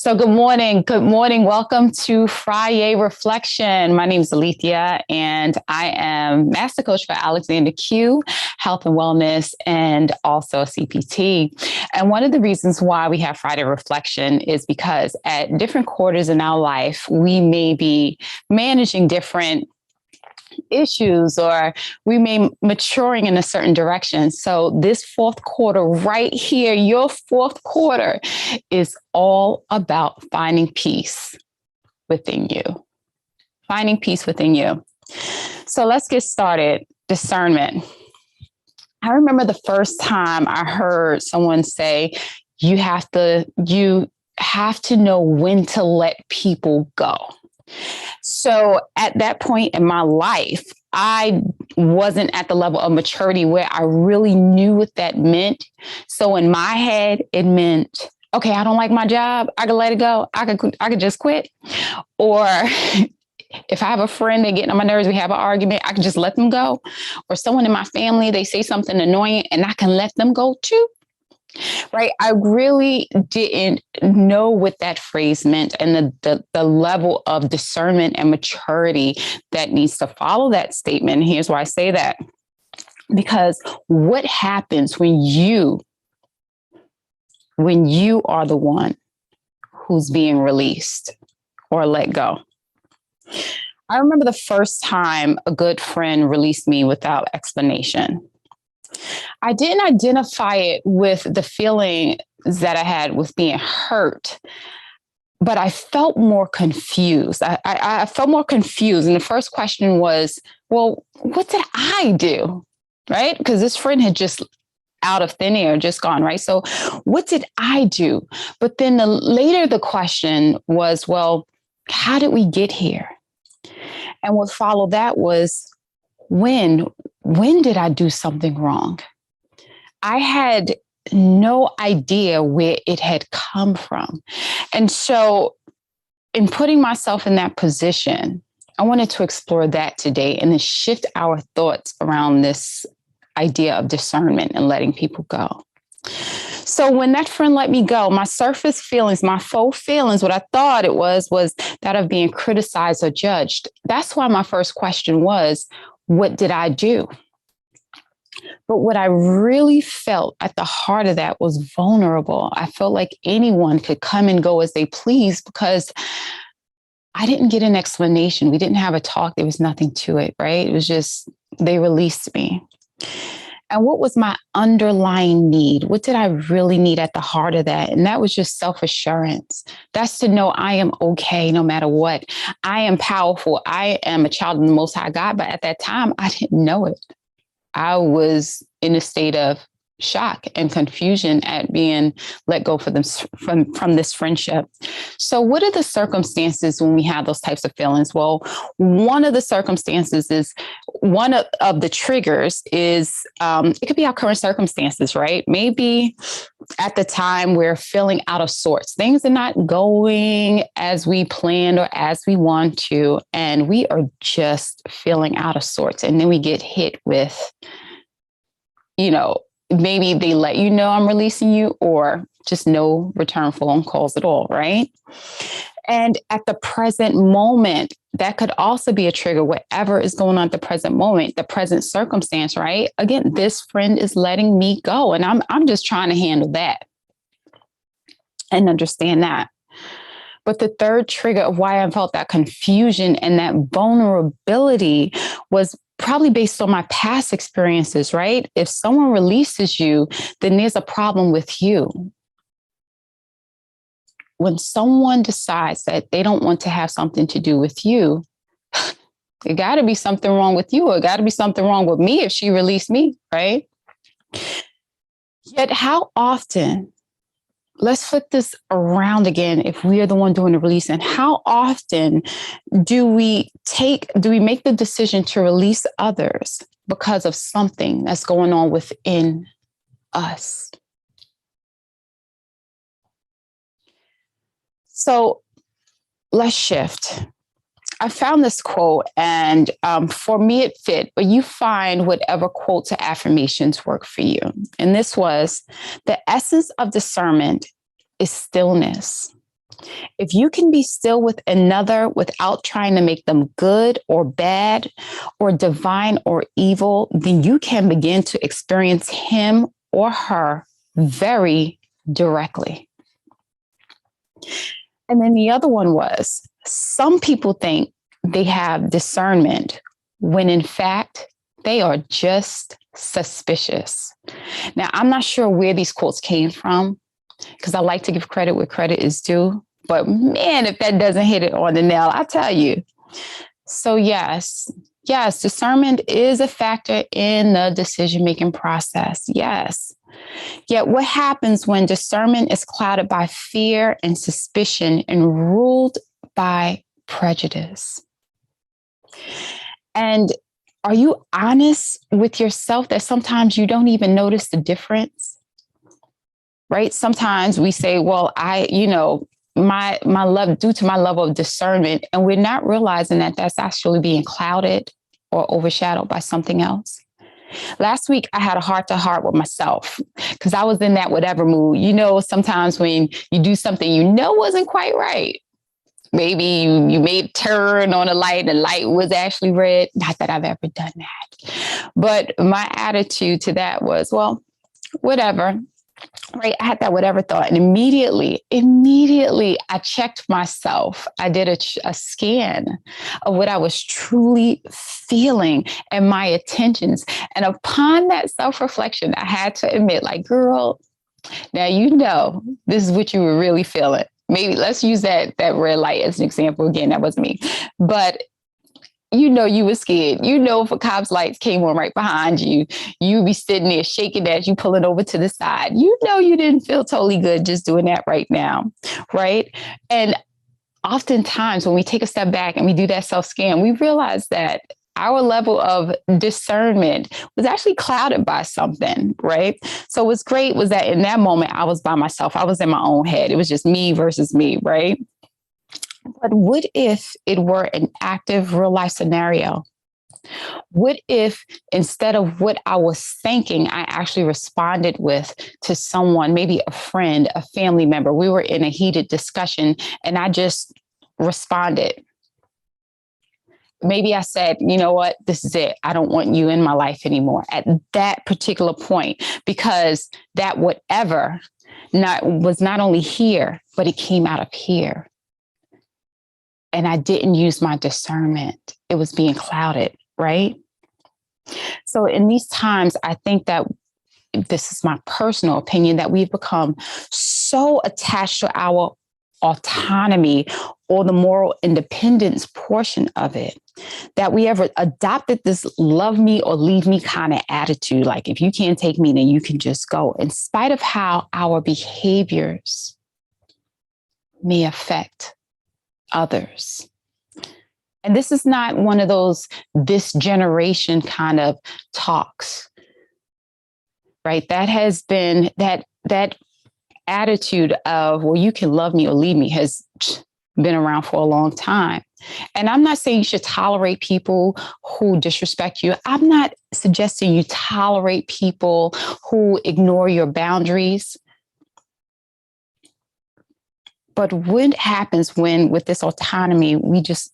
So good morning. Good morning. Welcome to Friday Reflection. My name is Alethea, and I am Master Coach for Alexander Q, Health and Wellness, and also a CPT. And one of the reasons why we have Friday Reflection is because at different quarters in our life, we may be managing different issues, or we may maturing in a certain direction. So this fourth quarter right here, your fourth quarter, is all about finding peace within you. Finding peace within you. So let's get started. Discernment. I remember the first time I heard someone say, you have to know when to let people go. So at that point in my life, I wasn't at the level of maturity where I really knew what that meant. So in my head, it meant, okay, I don't like my job. I can let it go. I could just quit. Or if I have a friend, they get on my nerves, we have an argument, I can just let them go. Or someone in my family, they say something annoying and I can let them go too. Right. I really didn't know what that phrase meant and the level of discernment and maturity that needs to follow that statement. And here's why I say that. Because what happens when you are the one who's being released or let go? I remember the first time a good friend released me without explanation. I didn't identify it with the feeling that I had with being hurt, but I felt more confused. I felt more confused. And the first question was, well, what did I do? Right? Because this friend had just out of thin air, just gone, right? So what did I do? But then later the question was, well, how did we get here? And what followed that was, when did I do something wrong? I had no idea where it had come from. And so in putting myself in that position, I wanted to explore that today and then shift our thoughts around this idea of discernment and letting people go. So when that friend let me go, my surface feelings, my faux feelings, what I thought it was that of being criticized or judged. That's why my first question was, what did I do? But what I really felt at the heart of that was vulnerable. I felt like anyone could come and go as they please because I didn't get an explanation. We didn't have a talk. There was nothing to it, right? It was just, they released me. And what was my underlying need? What did I really need at the heart of that? And that was just self-assurance. That's to know I am okay no matter what. I am powerful. I am a child of the Most High God. But at that time, I didn't know it. I was in a state of shock and confusion at being let go from this friendship. So what are the circumstances when we have those types of feelings? Well, one of the circumstances is, one of the triggers is, it could be our current circumstances, right? Maybe at the time we're feeling out of sorts. Things are not going as we planned or as we want to, and we are just feeling out of sorts. And then we get hit with, maybe they let you know I'm releasing you, or just no return phone calls at all, right? And at the present moment, that could also be a trigger, whatever is going on at the present moment, the present circumstance, right? Again, this friend is letting me go, and I'm just trying to handle that and understand that. But the third trigger of why I felt that confusion and that vulnerability was probably based on my past experiences, right? If someone releases you, then there's a problem with you. When someone decides that they don't want to have something to do with you, it got to be something wrong with you, or it got to be something wrong with me if she released me, right? Yet how often, let's flip this around again, if we are the one doing the release, and how often do we make the decision to release others because of something that's going on within us? So let's shift. I found this quote, and for me it fit, but you find whatever quotes or affirmations work for you. And this was, the essence of discernment is stillness. If you can be still with another without trying to make them good or bad or divine or evil, then you can begin to experience him or her very directly. And then the other one was, some people think they have discernment when in fact they are just suspicious. Now, I'm not sure where these quotes came from because I like to give credit where credit is due. But man, if that doesn't hit it on the nail, I tell you. So yes, discernment is a factor in the decision-making process. Yes. Yet what happens when discernment is clouded by fear and suspicion and ruled by prejudice? And are you honest with yourself that sometimes you don't even notice the difference? Right? Sometimes we say, well, my love, due to my level of discernment, and we're not realizing that that's actually being clouded or overshadowed by something else. Last week, I had a heart-to-heart with myself because I was in that whatever mood. Sometimes when you do something wasn't quite right. Maybe you made a turn on a light and the light was actually red. Not that I've ever done that. But my attitude to that was, well, whatever. Right. I had that whatever thought. And immediately I checked myself. I did a scan of what I was truly feeling and my intentions. And upon that self-reflection, I had to admit, like, girl, now this is what you were really feeling. Maybe let's use that red light as an example. Again, that wasn't me. But you were scared. If a cop's lights came on right behind you, you'd be sitting there shaking as you pulling over to the side. You didn't feel totally good just doing that right now, right? And oftentimes when we take a step back and we do that self-scan, we realize that our level of discernment was actually clouded by something, right? So what's great was that in that moment, I was by myself. I was in my own head. It was just me versus me, right? But what if it were an active real life scenario? What if instead of what I was thinking, I actually responded with to someone, maybe a friend, a family member? We were in a heated discussion and I just responded. Maybe I said, you know what, this is it. I don't want you in my life anymore at that particular point, because that whatever was not only here, but it came out of here. And I didn't use my discernment. It was being clouded, right? So in these times, I think that this is my personal opinion, that we've become so attached to our autonomy or the moral independence portion of it, that we ever adopted this love me or leave me kind of attitude. Like, if you can't take me, then you can just go, in spite of how our behaviors may affect others. And this is not one of those this generation kind of talks, right? That has been that attitude of, well, you can love me or leave me, has been around for a long time. And I'm not saying you should tolerate people who disrespect you. I'm not suggesting you tolerate people who ignore your boundaries. But what happens when, with this autonomy, we just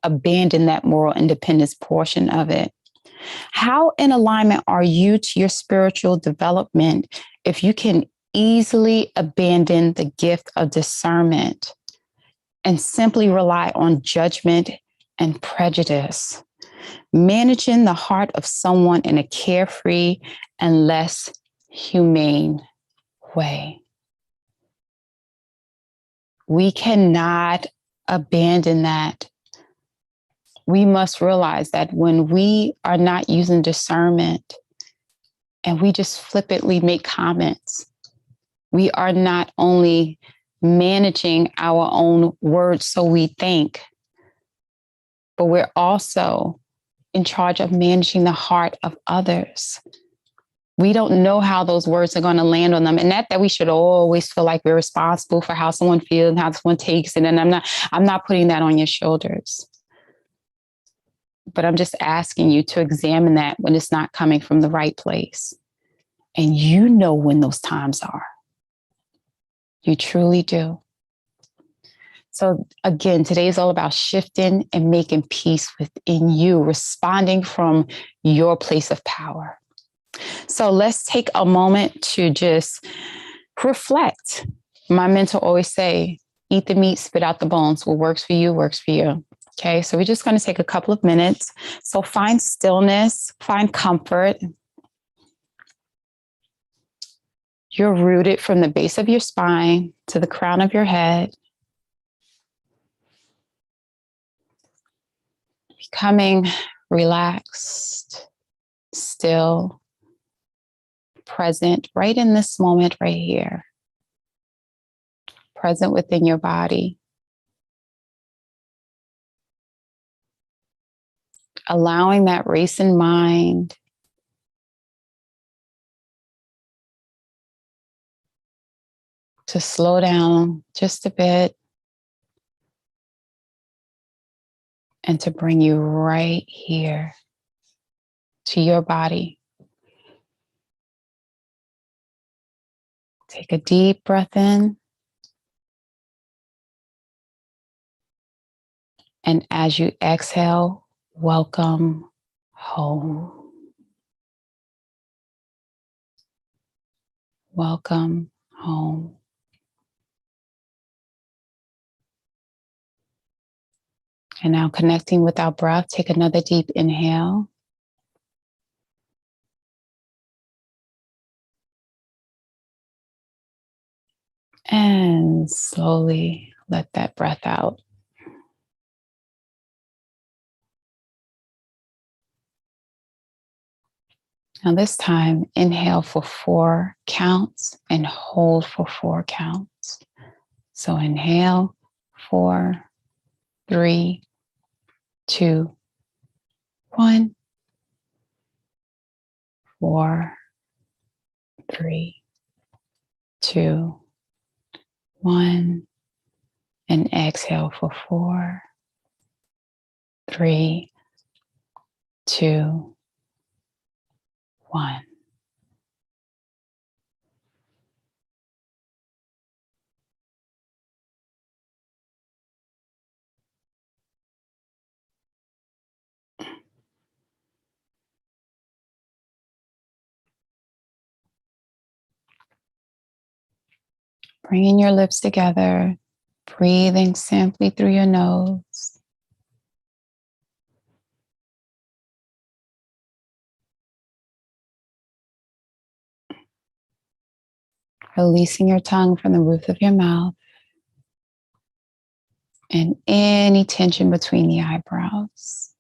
abandon that moral independence portion of it? How in alignment are you to your spiritual development if you can easily abandon the gift of discernment and simply rely on judgment and prejudice, managing the heart of someone in a carefree and less humane way? We cannot abandon that. We must realize that when we are not using discernment and we just flippantly make comments, we are not only managing our own words, so we think, but we're also in charge of managing the heart of others. We don't know how those words are going to land on them. And that we should always feel like we're responsible for how someone feels and how someone takes it. And I'm not putting that on your shoulders. But I'm just asking you to examine that when it's not coming from the right place. And when those times are. You truly do. So again, today is all about shifting and making peace within you, responding from your place of power. So let's take a moment to just reflect. My mentor always say, eat the meat, spit out the bones. What works for you, works for you. Okay, so we're just going to take a couple of minutes. So find stillness, find comfort. You're rooted from the base of your spine to the crown of your head. Becoming relaxed, still, present, right in this moment right here. Present within your body. Allowing that racing mind to slow down just a bit and to bring you right here to your body. Take a deep breath in. And as you exhale, welcome home. Welcome home. And now connecting with our breath, take another deep inhale. And slowly let that breath out. Now this time, inhale for 4 counts and hold for 4 counts. So inhale, 4, 3, 2, 1. 4, 3, 2, 1. And exhale for 4, 3, 2, 1. Bringing your lips together, breathing simply through your nose. Releasing your tongue from the roof of your mouth and any tension between the eyebrows.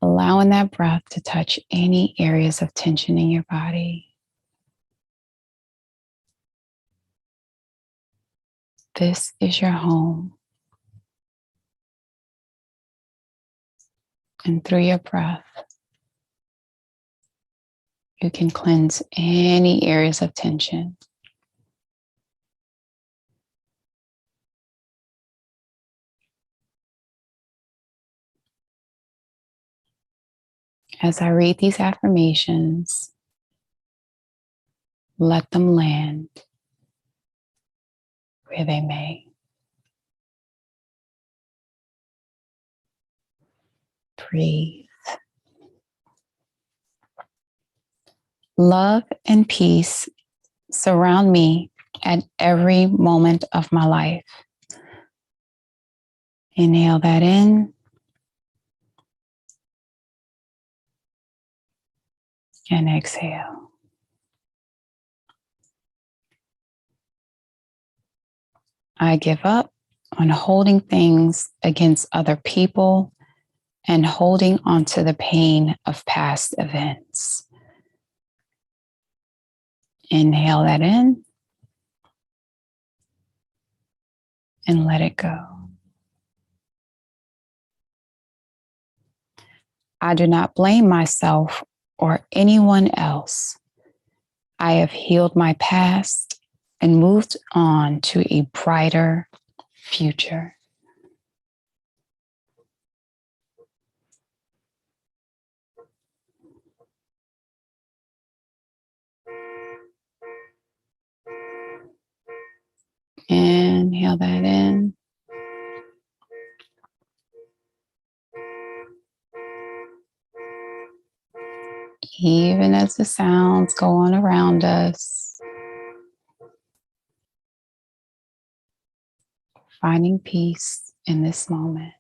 Allowing that breath to touch any areas of tension in your body. This is your home. And through your breath, you can cleanse any areas of tension. As I read these affirmations, let them land where they may. Breathe. Love and peace surround me at every moment of my life. Inhale that in. And exhale. I give up on holding things against other people and holding onto the pain of past events. Inhale that in and let it go. I do not blame myself or anyone else. I have healed my past and moved on to a brighter future. Inhale that in. Even as the sounds go on around us, finding peace in this moment.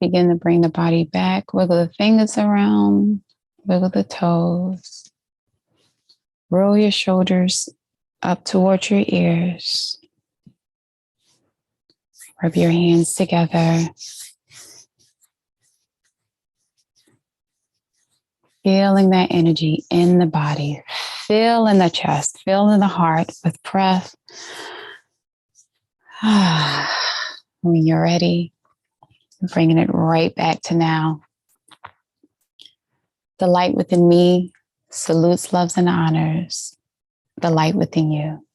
Let's begin to bring the body back. Wiggle the fingers around, wiggle the toes. Roll your shoulders up towards your ears. Rub your hands together. Feeling that energy in the body. Feel in the chest. Feel in the heart with breath. When you're ready, bringing it right back to now. The light within me salutes, loves, and honors the light within you.